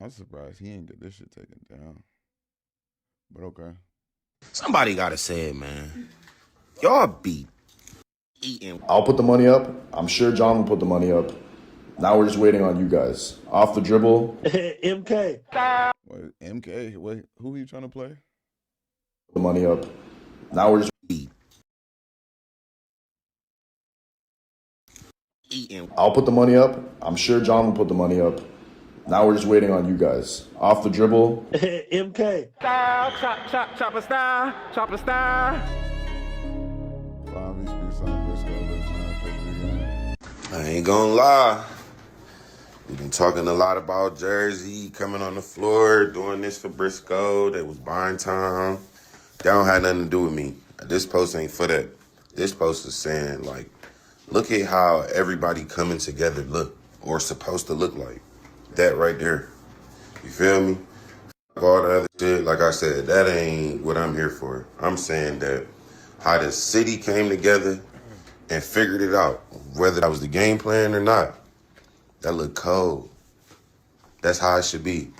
I'm surprised he ain't get this shit taken down. But okay. Somebody gotta say it, man. Y'all be eating. I'll put the money up. I'm sure John will put the money up. Now we're just waiting on you guys. Off the dribble. MK. Wait, MK, wait, who are you trying to play? The money up. Now we're just Eating. I'll put the money up. I'm sure John will put the money up. Now we're just waiting on you guys. Off the dribble. MK. Chopper style. Fomby speaks on Briscoe versus I ain't gonna lie. We've been talking a lot about Jersey coming on the floor, doing this for Briscoe. They was buying time. That don't have nothing to do with me. This post ain't for that. This post is saying, like, look at how everybody coming together look or supposed to look like. That right there. You feel me? All the other shit, like I said, that ain't what I'm here for. I'm saying that how the city came together and figured it out, whether that was the game plan or not. That look cold. That's how it should be.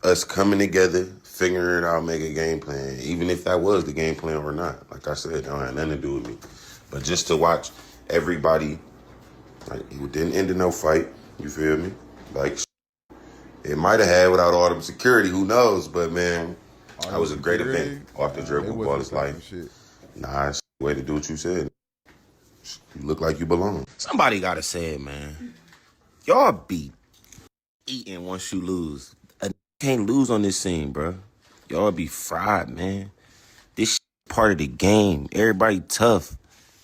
Us coming together, figuring it out, make a game plan, even if that was the game plan or not. Like I said, it don't have nothing to do with me. But just to watch everybody, like, it didn't end in no fight, you feel me? Like, it might have had without all the security, who knows? But, man, that was a great event. Off the dribble, ball his life. Shit. Nah, it's the way to do what you said. You look like you belong. Somebody gotta say it, man. Y'all be eating once you lose. A can't lose on this scene, bro. Y'all be fried, man. This shit part of the game. Everybody tough.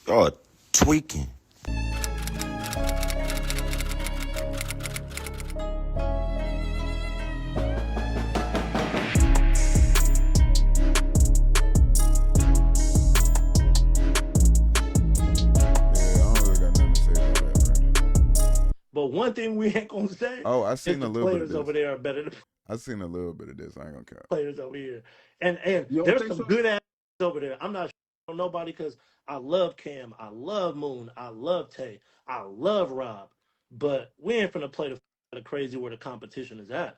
Y'all tweaking. But one thing we ain't gonna say. Oh, I seen is the a little bit of players this. over there are better than I seen a little bit of this. I ain't gonna care. players over here. And there's some good ass over there. I'm not on nobody because I love Cam, I love Moon, I love Tay, I love Rob. But we ain't finna play the crazy where the competition is at.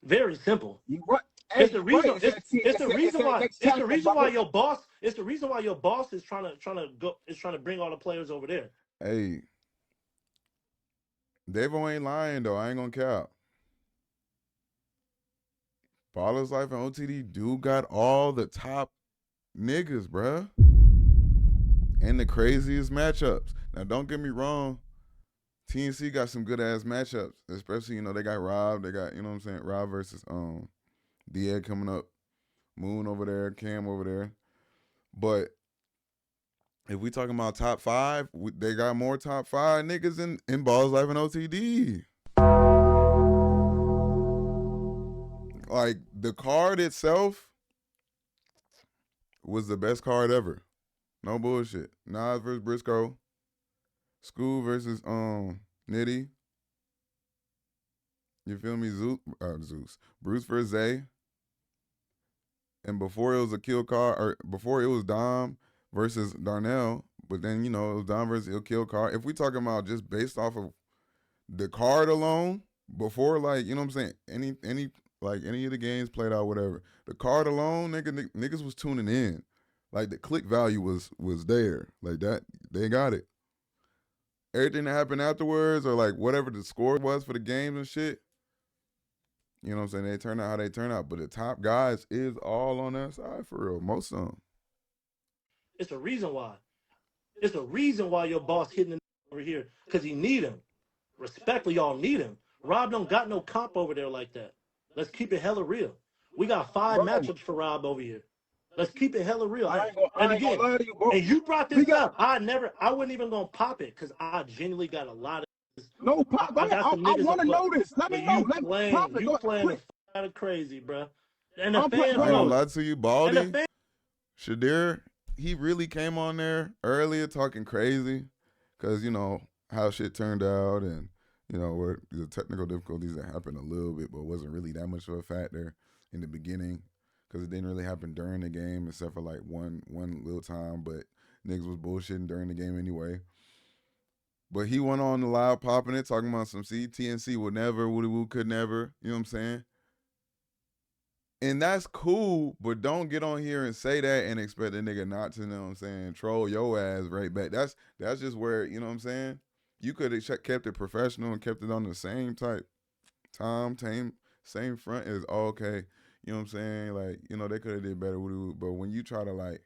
Very simple. What? It's the reason. It's the reason why. It's the reason why your boss. It's the reason why your boss is trying to bring all the players over there. Hey, Davo ain't lying though. I ain't gonna cap. Baller's Life and OTD do got all the top niggas, bruh. And the craziest matchups. Now, don't get me wrong. TNC got some good ass matchups, especially, they got Rob. They got, what I'm saying, Rob versus D-Ed coming up. Moon over there, Cam over there. But if we talking about top five, they got more top five niggas in Balls Life and OTD. Like, the card itself was the best card ever. No bullshit. Nas versus Briscoe. School versus Nitty. You feel me? Zeus. Bruce versus Zay. And before it was a kill card, or before it was Dom versus Darnell, but then, it was Dom versus kill card. If we talking about just based off of the card alone, before, like, you know what I'm saying, any of the games played out, whatever, the card alone, niggas was tuning in. Like, the click value was there. Like, that, they got it. Everything that happened afterwards, or like whatever the score was for the games and shit, you know what I'm saying, they turn out how they turn out. But the top guys is all on that side for real, most of them. It's a reason why. It's a reason why your boss hitting over here, because he need him. Respectfully, y'all need him. Rob don't got no comp over there like that. Let's keep it hella real. We got 5 matchups for Rob over here. Let's keep it hella real. And again, and you brought this up. I wasn't even gonna pop it because I genuinely got a lot of. No, pop. I want to know this. Let me know. You playing the out of crazy, bro. And the fans. I ain't gonna lie to you, Baldy. Shadir, he really came on there earlier talking crazy because, how shit turned out and, where the technical difficulties that happened a little bit, but wasn't really that much of a factor in the beginning because it didn't really happen during the game except for like one little time, but niggas was bullshitting during the game anyway. But he went on the live popping it, talking about some TNC would never, woody woo could never. You know what I'm saying? And that's cool, but don't get on here and say that and expect a nigga not to, you know what I'm saying, troll your ass right back. That's just where, you know what I'm saying? You could have kept it professional and kept it on the same type same front as okay. You know what I'm saying? Like, you know, they could have did better with it. But when you try to like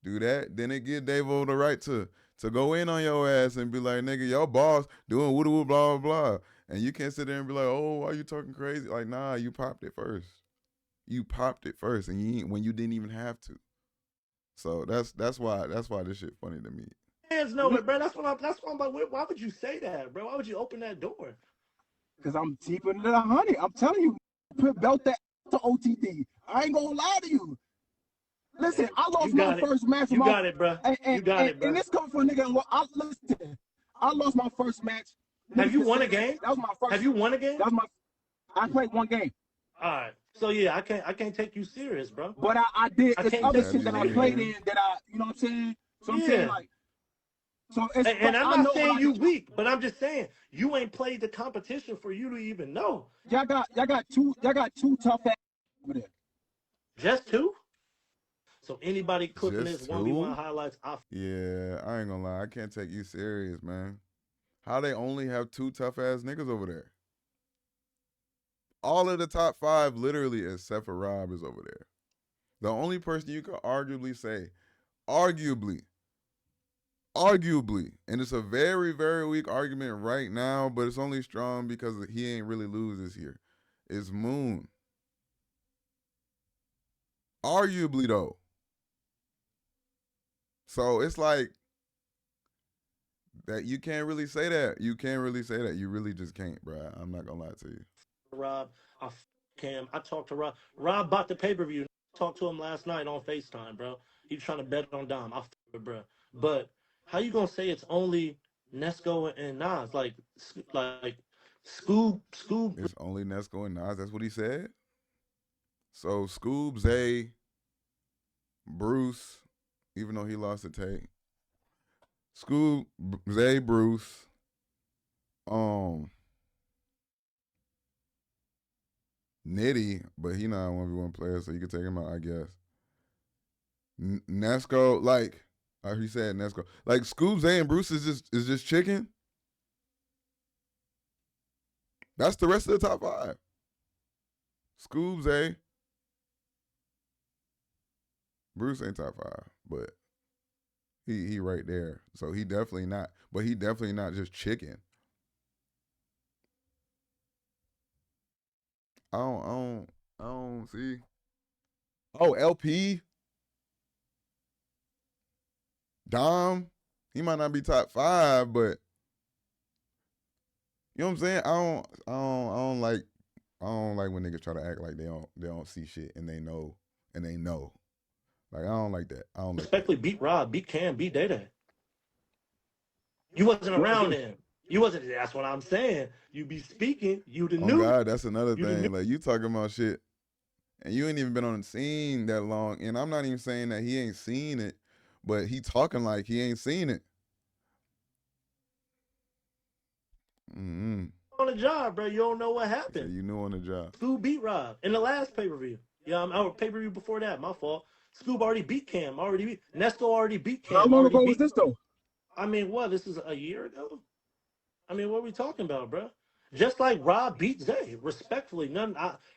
do that, then it give Davo the right to go in on your ass and be like, nigga, your boss doing woo woo blah blah blah. And you can't sit there and be like, oh, why you talking crazy? Like, nah, you popped it first. You popped it first, and when you didn't even have to. So that's why this shit funny to me. Hands know it, bro. That's why I'm like, why would you say that, bro? Why would you open that door? Because I'm cheaper than 100. I'm telling you, put belt that to OTD. I ain't gonna lie to you. Listen, I lost my first match. You got it, bro. You got it, bro. And this comes from a nigga. Listen, I lost my first match. Have you won a game? That was my first. Have you won a game? That was I played one game. All right. So yeah, I can't take you serious, bro. But I did. It's other shit that I played in that you know what I'm saying? So I'm saying like. So it's, and I'm not saying you weak, but I'm just saying you ain't played the competition for you to even know. Y'all got two tough ass over there. Just two? So anybody clicking this 1v1 highlights, yeah, I ain't gonna lie, I can't take you serious, man. How they only have two tough ass niggas over there? All of the top 5, literally, except for Rob, is over there. The only person you could arguably say, arguably, and it's a very, very weak argument right now, but it's only strong because he ain't really lose this year, is Moon. Arguably, though. So it's like that you can't really say that. You can't really say that. You really just can't, bro. I'm not gonna lie to you. Rob, I talked to Rob. Rob bought the pay-per-view. Talked to him last night on FaceTime, bro. He was trying to bet on Dom. I it, bro. But how you gonna say it's only Nesco and Nas? Like Scoob. It's only Nesco and Nas. That's what he said. So Scoob, Zay, Bruce, even though he lost to Tate. Scoob, Zay, Bruce, Nitty, but he not a 1v1 player, so you can take him out, I guess. Nesco, like he said, Nesco, like Scoob, Zay, and Bruce is just chicken. That's the rest of the top 5. Scoob, Zay, Bruce ain't top 5, but he right there. So he definitely not, but he definitely not just chicken. I don't see. Oh, LP, Dom, he might not be top 5, but you know what I'm saying? I don't like when niggas try to act like they don't see shit and they know. Like, I don't like that. I don't like respectfully that. beat Rob, beat Cam, beat Day. You wasn't around then. You wasn't. That's what I'm saying. You be speaking. You the new. God, that's another thing. Like, you talking about shit, and you ain't even been on the scene that long. And I'm not even saying that he ain't seen it, but he talking like he ain't seen it. Mm-hmm. On the job, bro. You don't know what happened. So you knew on the job. Scoob beat Rob in the last pay-per-view. Yeah, our pay-per-view before that. My fault. Scoob already beat Cam. Nesco already beat Cam. How long ago was this though? I mean, what? This is a year ago. I mean, what are we talking about, bro? Just like Rob beat Zay, respectfully.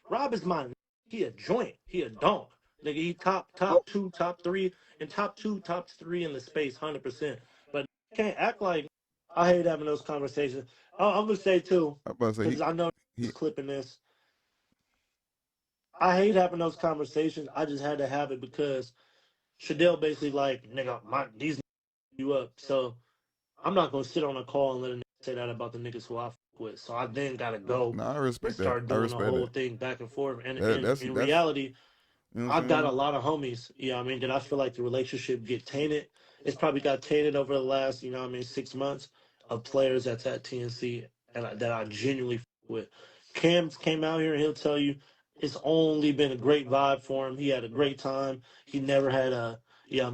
Rob is my. He a joint. He a donk. Nigga, he top 2, top 3, and top 2, top 3 in the space, 100%. But can't act like I hate having those conversations. I'm gonna say too, because I know he's clipping this. I hate having those conversations. I just had to have it because Shadell basically like, nigga, these you up. So I'm not gonna sit on a call and let a nigga say that about the niggas who I fuck with. So I then gotta go I respect and start that. doing the whole thing back and forth. And in reality, you know I've got a lot of homies, you know what I mean, that I feel like the relationship get tainted. It's probably got tainted over the last, 6 months of players that's at TNC and that I genuinely fuck with. Cam's came out here and he'll tell you it's only been a great vibe for him. He had a great time. He never had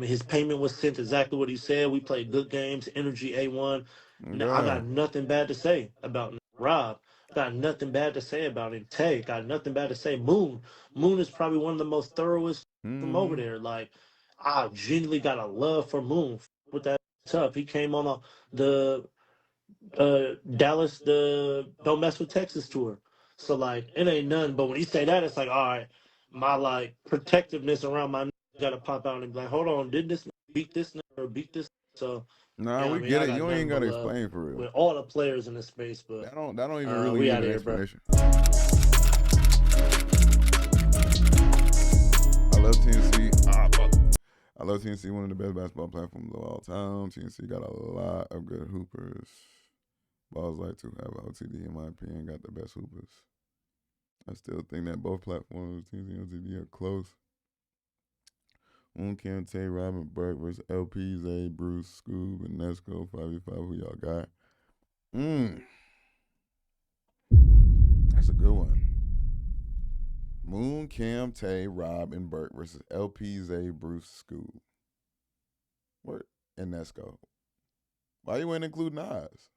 his payment was sent exactly what he said. We played good games, energy A1. Now, I got God. nothing bad to say about Rob. Got nothing bad to say about him. Tay, got nothing bad to say. Moon. Moon is probably one of the most thoroughest from over Mm-hmm. there. Like, I genuinely got a love for Moon. With that tough. He came on the Dallas the Don't Mess with Texas tour. So like it ain't nothing. But when you say that, it's like, all right, my like protectiveness around my gotta pop out and be like, hold on, did this beat this or beat this? So Nah, yeah, I we mean, get I it. got You ain't nothing but gotta love explain for real. with all the players in this space. But That don't even really we need out of an here, bro. explanation. I love TNC. I love TNC, one of the best basketball platforms of all time. TNC got a lot of good hoopers. Balls like to have OTD, in my opinion, got the best hoopers. I still think that both platforms, TNC and OTD, are close. Cam, Tay, Robin, Burke versus LP, Zay, Bruce, Scoob, and Nesco. 5v5, who y'all got? That's a good one. Moon, Cam, Tay, Rob, and Burke versus LP, Zay, Bruce, Scoob. What? And Nesco. Why you ain't include Nas?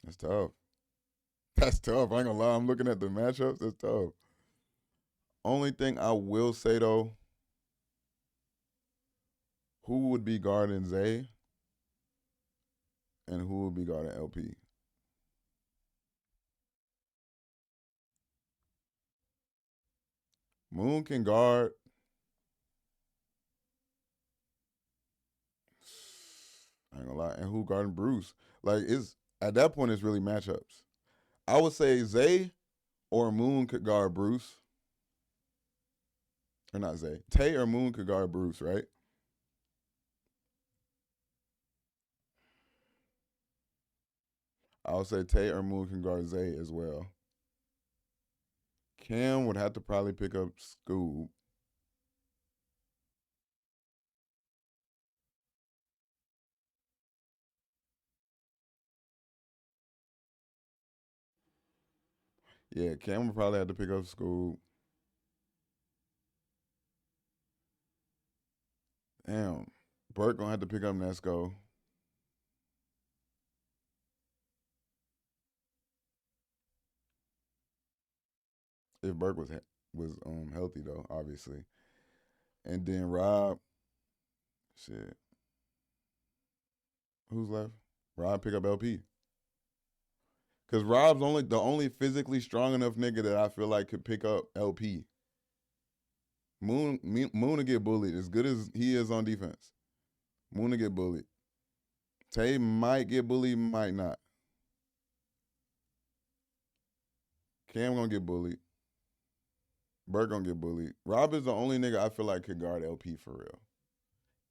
That's tough. That's tough. I ain't gonna lie. I'm looking at the matchups. That's tough. Only thing I will say though, who would be guarding Zay and who would be guarding LP? Moon can guard. I ain't gonna lie. And who guarding Bruce? Like it's at that point it's really matchups. I would say Zay or Moon could guard Bruce. Or not Zay. Tay or Moon could guard Bruce, right? I would say Tay or Moon can guard Zay as well. Cam would have to probably pick up Scoob. Yeah, Cam would probably have to pick up Scoob. Damn. Burke gonna have to pick up Nesco. If Burke was healthy though, obviously. And then Rob, shit. Who's left? Rob pick up LP. Cause Rob's the only physically strong enough nigga that I feel like could pick up LP. Moon to get bullied as good as he is on defense. Moon to get bullied. Tay might get bullied, might not. Cam gonna get bullied. Burke gonna get bullied. Rob is the only nigga I feel like could guard LP for real.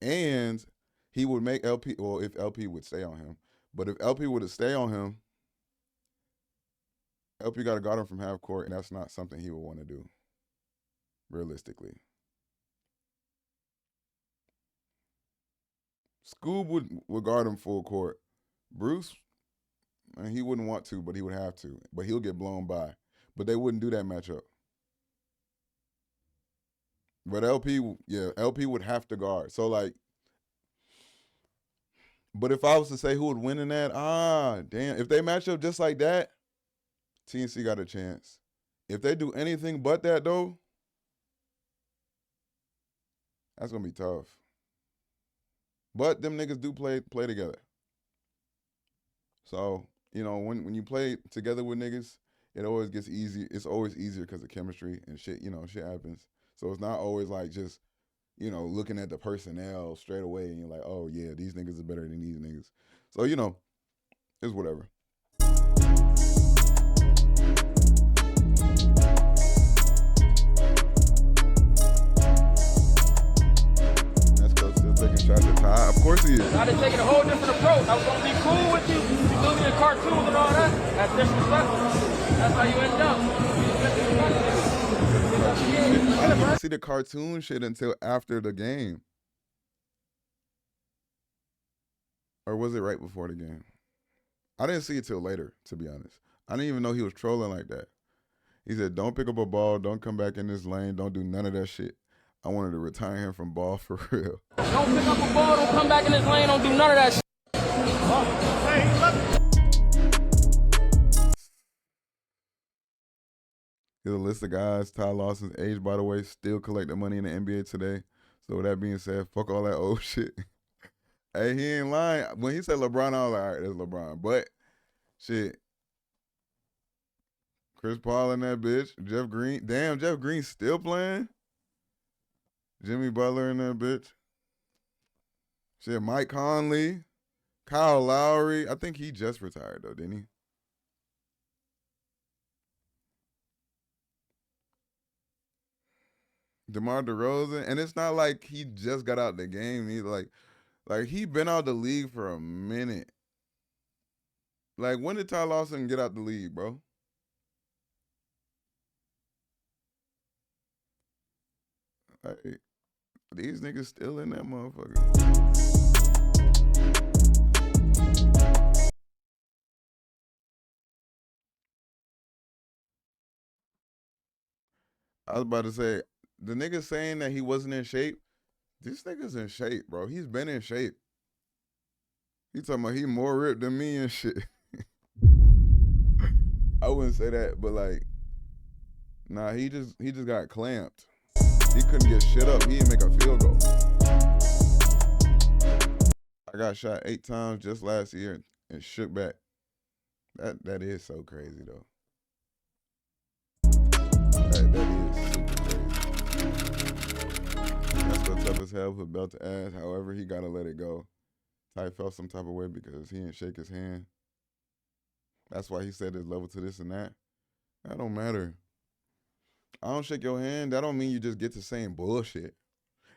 And he would make LP, well, if LP would stay on him. But if LP would stay on him, LP got to guard him from half court, and that's not something he would want to do, realistically. Scoob would guard him full court. Bruce, man, he wouldn't want to, but he would have to. But he'll get blown by. But they wouldn't do that matchup. But LP, yeah, LP would have to guard. So, like, but if I was to say who would win in that, damn. If they match up just like that, TNC got a chance. If they do anything but that, though, that's going to be tough. But them niggas do play together. So, you know, when you play together with niggas, it always gets easy. It's always easier because of chemistry and shit, you know, shit happens. So it's not always like just, you know, looking at the personnel straight away and you're like, oh yeah, these niggas are better than these niggas. So, you know, it's whatever. That's cause still taking shots at Ty. Of course he is. I done taken a whole different approach. I was gonna be cool with you. You do me in cartoons and all that. That's disrespectful. That's how you end up. I didn't even see the cartoon shit until after the game. Or was it right before the game? I didn't see it till later, to be honest. I didn't even know he was trolling like that. He said, "Don't pick up a ball. Don't come back in this lane. Don't do none of that shit." I wanted to retire him from ball for real. Don't pick up a ball, don't come back in this lane, don't do none of that shit. Here's a list of guys. Ty Lawson's age, by the way, still collecting money in the NBA today. So with that being said, fuck all that old shit. Hey, he ain't lying. When he said LeBron, I was like, all right, that's LeBron. But shit, Chris Paul in that bitch. Jeff Green. Damn, Jeff Green still playing? Jimmy Butler in that bitch. Shit, Mike Conley. Kyle Lowry. I think he just retired, though, didn't he? DeMar DeRozan. And it's not like he just got out the game. He's like he been out the league for a minute. Like, when did Ty Lawson get out the league, bro? Like, these niggas still in that motherfucker. I was about to say, the nigga saying that he wasn't in shape, this nigga's in shape, bro. He's been in shape. He talking about he more ripped than me and shit. I wouldn't say that, but like, nah, he just got clamped. He couldn't get shit up. He didn't make a field goal. I got shot 8 times just last year and shook back. That is so crazy though. That is super crazy. That's still tough as hell for belt to ass. However, he gotta let it go. Ty felt some type of way because he didn't shake his hand. That's why he said there's level to this and that. That don't matter. I don't shake your hand. That don't mean you just get the same bullshit.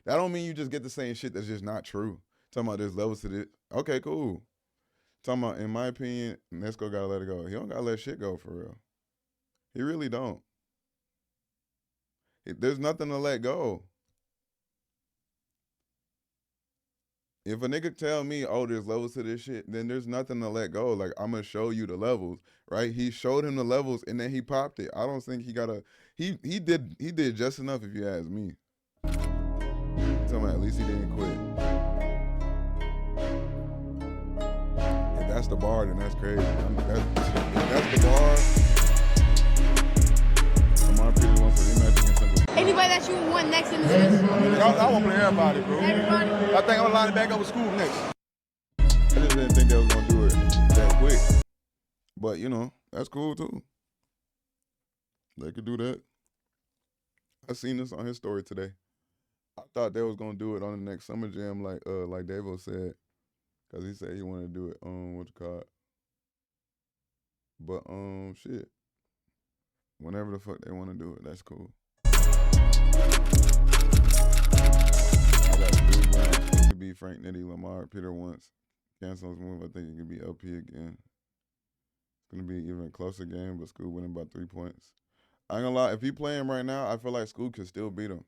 That don't mean you just get the same shit that's just not true. Talking about there's levels to this. Okay, cool. Talking about, in my opinion, Nesco gotta let it go. He don't gotta let shit go for real. He really don't. There's nothing to let go. If a nigga tell me, oh, there's levels to this shit, then there's nothing to let go. Like, I'm gonna show you the levels, right? He showed him the levels and then he popped it. I don't think he gotta. He did just enough, if you ask me. Tell me, at least he didn't quit. If that's the bar, then that's crazy. That's the bar. Lamar Peters wants to rematch against him. Anybody that you want next in the division? I want to play everybody, bro. Everybody? I think I'm gonna line it back up with school next. I just didn't think they was gonna do it that quick. But you know, that's cool too. They could do that. I seen this on his story today. I thought they was gonna do it on the next Summer Jam, like Davo said, cause he said he wanted to do it. What you call it? But shit. Whenever the fuck they want to do it, that's cool. I got Drew Brown. It could be Frank Nitty, Lamar, Peter once. Cancel his move. I think it could be LP again. It's gonna be even a closer game, but Scoop winning by 3 points. I ain't gonna lie. If he play him right now, I feel like Scoop could still beat him.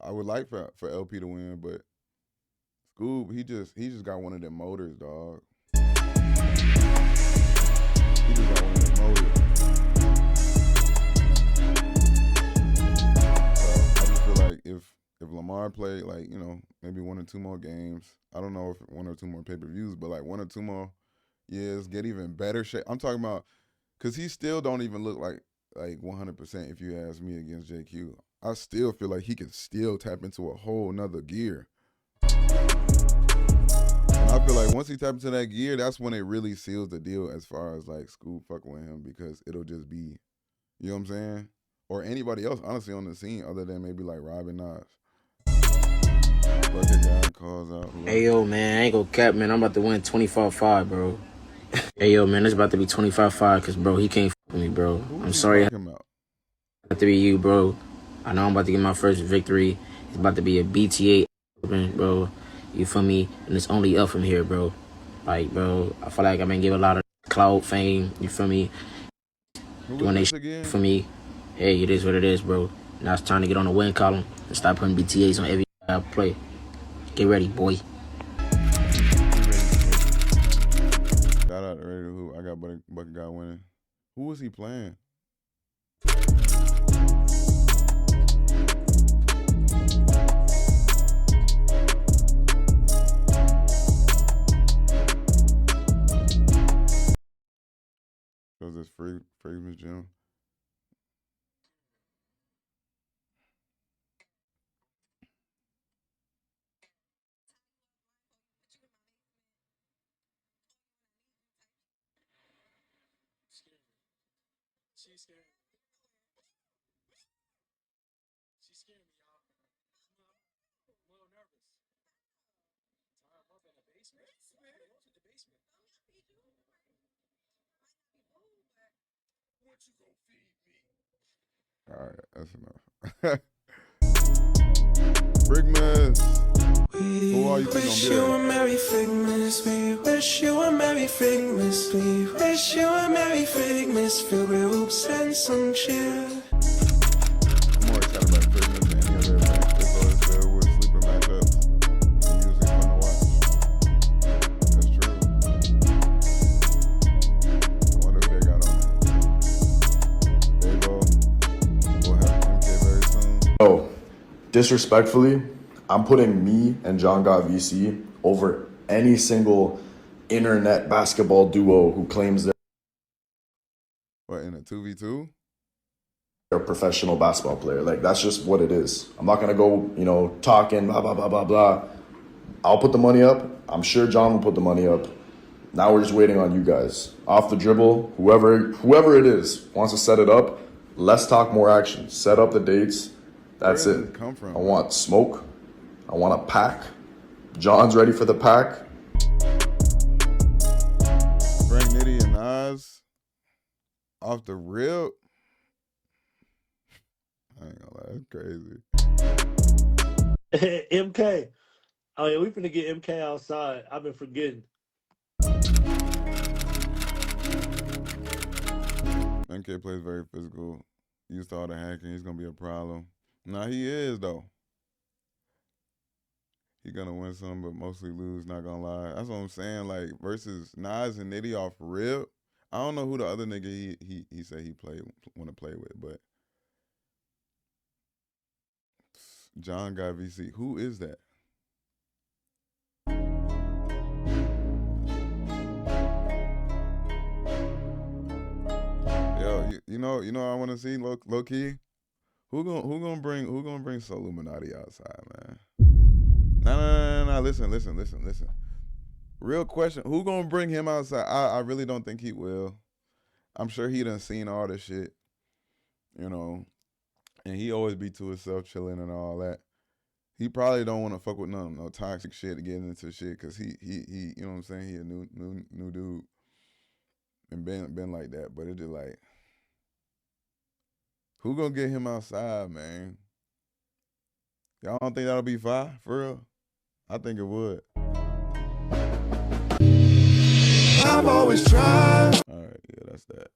I would like for LP to win, but Scoop, he just got one of them motors, dog. He just got one of them motors. If Lamar played, like, you know, maybe 1 or 2 more games, I don't know if 1 or 2 more pay-per-views, but like 1 or 2 more years, get even better shape. I'm talking about, because he still don't even look like 100% if you ask me against JQ. I still feel like he can still tap into a whole nother gear. And I feel like once he taps into that gear, that's when it really seals the deal as far as like Scoop fucking with him, because it'll just be, you know what I'm saying? Or anybody else, honestly, on the scene other than maybe like Robin Nas. Calls out. Hey, yo, man, I ain't gonna cap, man. I'm about to win 25-5, bro. Hey, yo, man, it's about to be 25-5 because, bro, he can't with me, bro. I'm sorry. It's about to be you, bro. I know I'm about to get my first victory. It's about to be a BTA, bro. You feel me? And it's only up from here, bro. Like, bro, I feel like I've been giving a lot of cloud fame. You feel me? Doing they shit for me. Hey, it is what it is, bro. Now it's time to get on the win column and start putting BTAs on every play. Get ready, boy. Shout out to Ready to Hoop. I got Bucket Guy winning. Who was he playing? Cause it's Freeman's gym. All right, that's enough. Brigmas. Who are you think gonna be there? a Merry Figmas. We wish you a Merry Figmas. We wish you a Merry Figmas. Filled with hoops and some cheer. I'm more excited about Brigmas than any other event. It's always filled with sleeper matchups. And usually fun to watch. That's true. I wonder who they got on there. Davo. We'll have MK very soon. Oh, disrespectfully, I'm putting me and John Got VC over any single internet basketball duo who claims they're What, in a 2v2? a professional basketball player. Like, that's just what it is. I'm not gonna go, talking blah blah blah blah blah. I'll put the money up. I'm sure John will put the money up. Now we're just waiting on you guys. Off the dribble, whoever it is wants to set it up. Let's talk more action. Set up the dates. That's Where does it. it come from? I want smoke. I want a pack. John's ready for the pack. Frank Nitty and Nas off the rip. I ain't gonna lie, that's crazy. MK. Oh yeah, we finna get MK outside. I've been forgetting. MK plays very physical. Used to all the hacking. He's gonna be a problem. Nah, he is though. He gonna win some, but mostly lose. Not gonna lie. That's what I'm saying. Like versus Nas and Nitty off rip. I don't know who the other nigga he said he want to play with, but John Got VC. Who is that? Yo, you know I want to see low key. Who gonna bring Soul Illuminati outside, man? No. Listen. Real question. Who gonna bring him outside? I really don't think he will. I'm sure he done seen all this shit, and he always be to himself chilling and all that. He probably don't want to fuck with no toxic shit to get into shit, cause he you know what I'm saying, he a new dude and been like that. But it just like, who gonna get him outside, man? Y'all don't think that'll be fire for real? I think it would. I've always tried. All right, yeah, that's that.